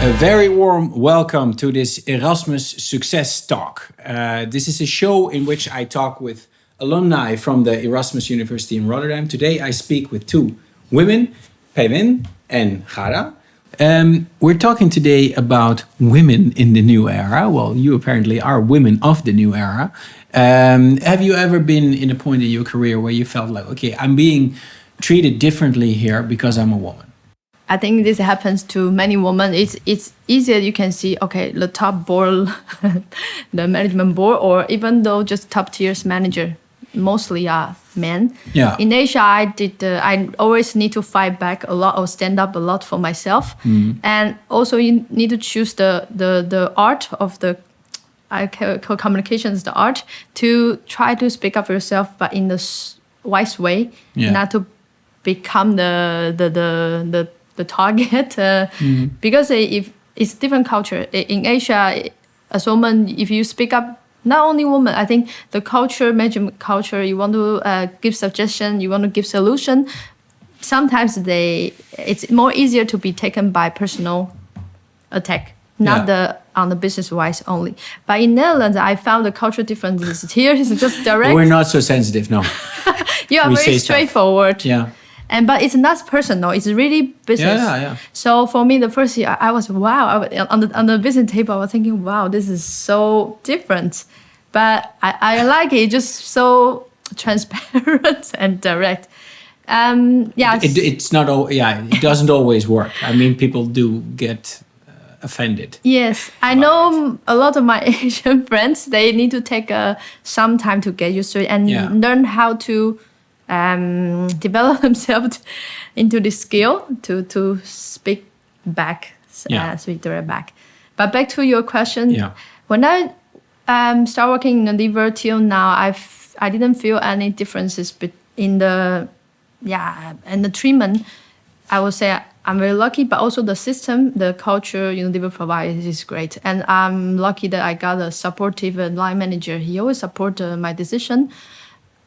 A very warm welcome to this Erasmus Success Talk. This is a show in which I talk with alumni from the Erasmus University in Rotterdam. Today I speak with two women, Peimin and Jara. We're talking today about women in the new era. Well, you apparently are women of the new era. Have you ever been in a point in your career where you felt like, okay, I'm being treated differently here because I'm a woman? I think this happens to many women. It's easier. You can see, okay, the top board, the management board, or even though just top tiers manager, mostly are men. Yeah. In Asia, I always need to fight back a lot or stand up a lot for myself. And also you need to choose the art of the, I call communications the art, to try to speak up for yourself, but in the wise way, not to become the target, because if it's different culture in Asia, as woman, if you speak up, not only women, I think the culture, management culture, you want to give suggestion, you want to give solution. Sometimes it's more easier to be taken by personal attack, not on the business wise only. But in Netherlands, I found the cultural differences here is just direct. We're not so sensitive, no. You are very straightforward. Yeah. But it's not personal. It's really business. Yeah. So for me, the first year, I was on the business table. I was thinking, wow, this is so different. But I like it. Just so transparent and direct. It's not. It doesn't always work. I mean, people do get offended. Yes, I know a lot of my Asian friends. They need to take some time to get used to it and learn how to develop themselves into the skill to speak back, speak direct back. But back to your question, when I start working in Liver till now, I didn't feel any differences in the treatment. I would say I'm very lucky, but also the system, the culture Liver provides is great, and I'm lucky that I got a supportive line manager. He always supported my decision.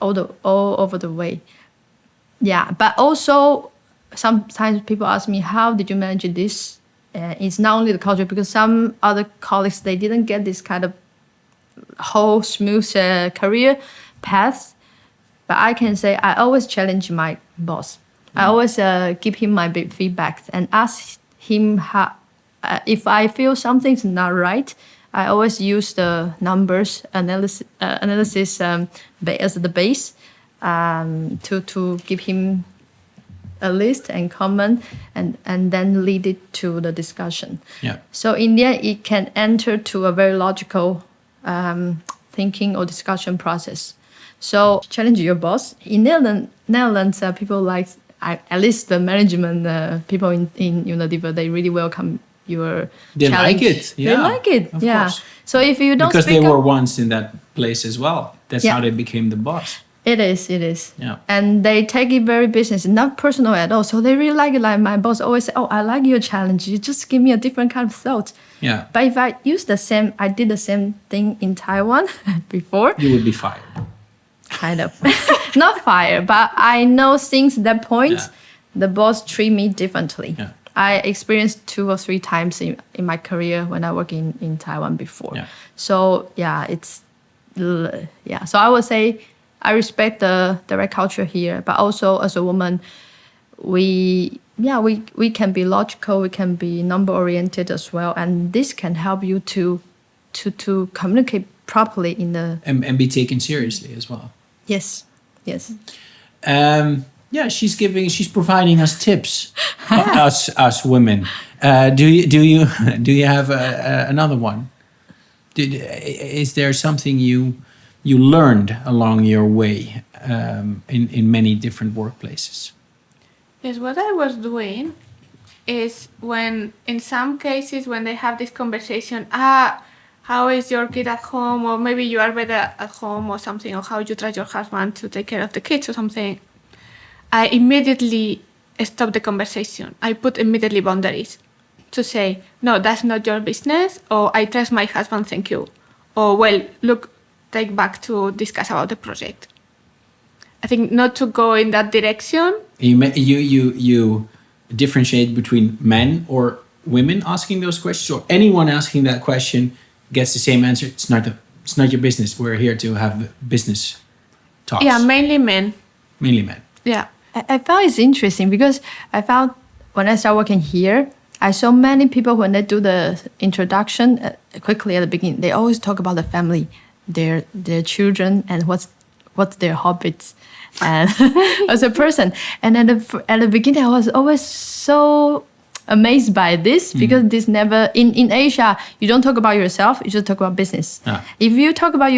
All over the way. Yeah, but also sometimes people ask me, how did you manage this? It's not only the culture, because some other colleagues, they didn't get this kind of whole smooth career path. But I can say I always challenge my boss. I always give him my big feedback and ask him how, if I feel something's not right. I always use the numbers analysis as the base to give him a list and comment and then lead it to the discussion. Yeah. So in the end, it can enter to a very logical thinking or discussion process. So challenge your boss. In Netherlands, people like, at least the management people in Unilever, they really welcome your challenge. Like it. Yeah. They like it. Of course. So if you don't because they were once in that place as well. That's how they became the boss. It is. Yeah. And they take it very business, not personal at all. So they really like it. Like my boss always say, "Oh, I like your challenge. You just give me a different kind of thought." Yeah. But if I did the same thing in Taiwan before, you would be fired. Kind of. Not fired, but I know since that point, the boss treat me differently. Yeah. I experienced 2 or 3 times in my career when I worked in Taiwan before. Yeah. So So I would say I respect the direct culture here, but also as a woman, we can be logical, we can be number oriented as well, and this can help you to communicate properly in the and be taken seriously as well. Yes. She's providing us tips, us women. Do you have another one? Is there something you learned along your way in many different workplaces? Yes, what I was doing is when, in some cases, when they have this conversation, how is your kid at home, or maybe you are better at home or something, or how you trust your husband to take care of the kids or something, I immediately stop the conversation. I put immediately boundaries to say, no, that's not your business, or I trust my husband, thank you. Or, well, look, take back to discuss about the project. I think not to go in that direction. You differentiate between men or women asking those questions, or anyone asking that question gets the same answer? It's not your business. We're here to have business talks. Yeah, mainly men. Mainly men. Yeah. I found it's interesting because I found when I started working here, I saw many people when they do the introduction quickly at the beginning, they always talk about the family, their children, and what's their hobbies, and as a person. And at the beginning, I was always so amazed by this because this never in Asia you don't talk about yourself, you just talk about business. If you talk about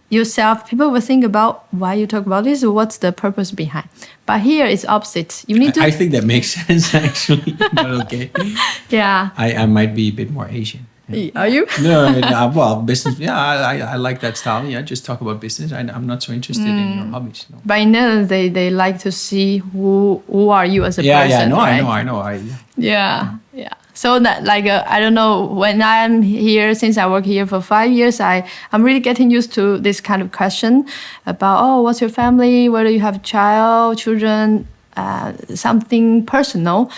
yourself, people will think about why you talk about this or what's the purpose behind. But here it's opposite. You need to. I think that makes sense actually. But okay. Yeah. I might be a bit more Asian. Are you? No, well, business. Yeah, I like that style. Yeah, just talk about business. I'm not so interested in your hobbies. No. But in Netherlands, they like to see who are you as a person. Yeah, no, right? I know. Yeah. So that I don't know, when I'm here, since I work here for 5 years, I'm really getting used to this kind of question about, what's your family? Whether you have children, something personal.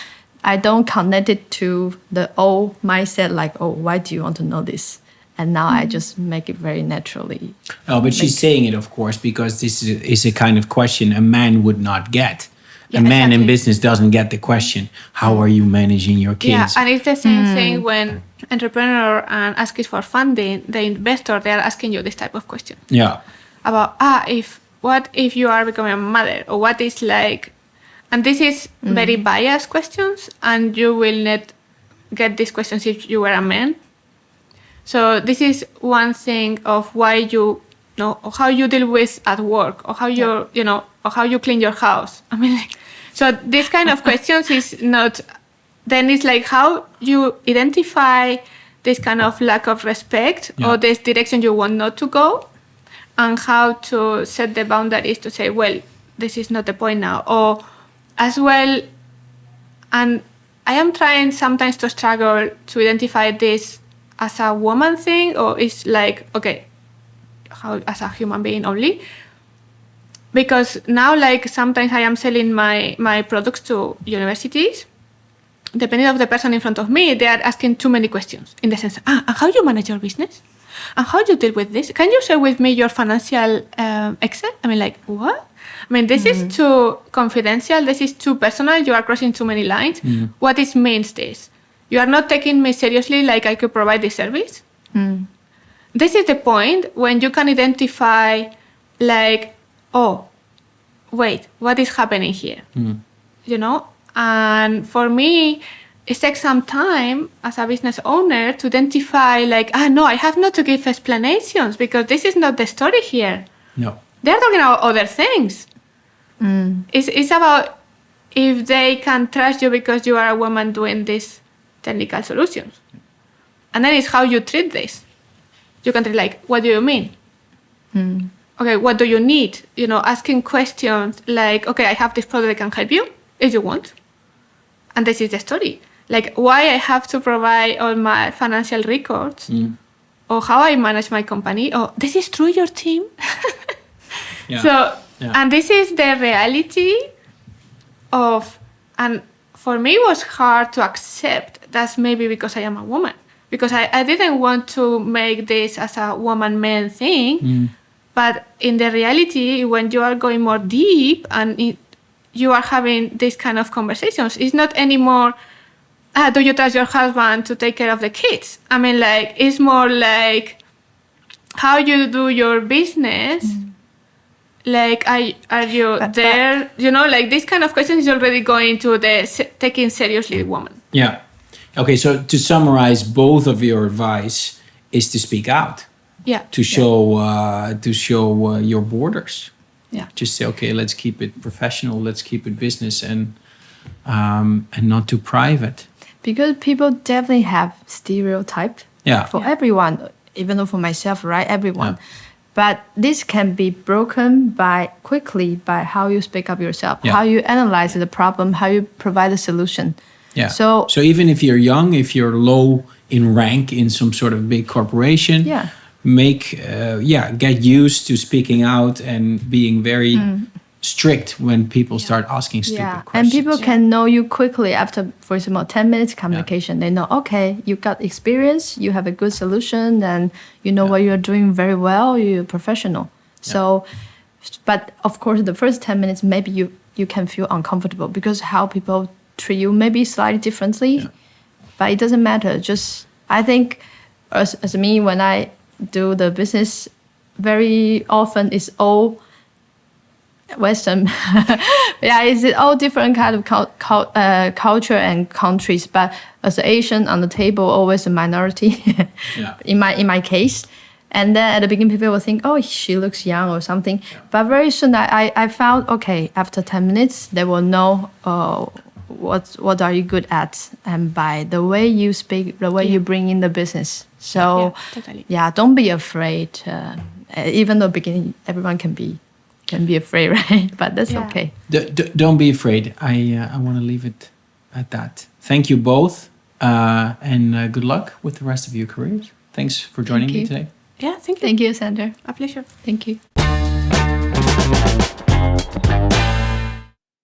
I don't connect it to the old mindset, like, why do you want to know this? And now I just make it very naturally. Oh, but she's saying it, of course, because this is a kind of question a man would not get. Yeah, a man exactly. in business doesn't get the question, how are you managing your kids? Yeah, and it's the same thing when entrepreneur and asking for funding, the investor, they are asking you this type of question. Yeah. About, what if you are becoming a mother? Or what is like, and this is very biased questions, and you will not get these questions if you were a man. So this is one thing of why you know, or how you deal with at work, or how you or how you clean your house. I mean, so this kind of questions is not. Then it's like how you identify this kind of lack of respect or this direction you want not to go, and how to set the boundaries to say, well, this is not the point now, or as well. And I am trying sometimes to struggle to identify this as a woman thing, or it's like, okay, how as a human being only. Because now, like, sometimes I am selling my products to universities. Depending on the person in front of me, they are asking too many questions. In the sense, and how you manage your business? And how you deal with this? Can you share with me your financial Excel? I mean, like, what? I mean, this is too confidential. This is too personal. You are crossing too many lines. What is means this? You are not taking me seriously like I could provide this service. This is the point when you can identify, like, oh, wait, what is happening here? You know? And for me, it takes some time as a business owner to identify, like, no, I have not to give explanations because this is not the story here. No. They're talking about other things. It's about if they can trust you because you are a woman doing these technical solutions. And then it's how you treat this. You can treat like, what do you mean? Okay, what do you need? You know, asking questions like, okay, I have this product that can help you if you want. And this is the story. Like why I have to provide all my financial records or how I manage my company. Oh, this is through your team. And this is the reality of, and for me it was hard to accept. That's maybe because I am a woman. Because I didn't want to make this as a woman-man thing. But in the reality, when you are going more deep and you are having this kind of conversations, it's not anymore, do you trust your husband to take care of the kids? I mean, like, it's more like how you do your business. Like, are you there? You know, like this kind of question is already going to the taking seriously the woman. Yeah. Okay, so to summarize, both of your advice is to speak out. Yeah. To show your borders. Yeah. Just say, okay, let's keep it professional, let's keep it business, and not too private. Because people definitely have stereotype for everyone, even though for myself, right? Everyone. Yeah. But this can be broken quickly by how you speak up yourself, how you analyze the problem, how you provide a solution. Yeah. So even if you're young, if you're low in rank in some sort of big corporation, get used to speaking out and being very strict when people start asking stupid And questions. people can know you quickly after, for example, 10 minutes communication. They know, okay, you got experience, you have a good solution, and you know what you're doing very well, you're professional. So, but of course, the first 10 minutes, maybe you can feel uncomfortable because how people treat you maybe slightly differently, but it doesn't matter. Just, I think, as me, when I do the business, very often it's all Western, it's all different kind of culture and countries. But as an Asian on the table, always a minority. In my case, and then at the beginning, people will think, oh, she looks young or something. But very soon, I found, okay, after 10 minutes, they will know what are you good at, and by the way you speak, the way you bring in the business. So totally. Don't be afraid. Even though beginning, everyone can be afraid, right? But that's okay. Don't be afraid. I want to leave it at that. Thank you both, and good luck with the rest of your careers. Thanks for joining me today. Yeah, thank you. Thank you, Sander. A pleasure. Thank you.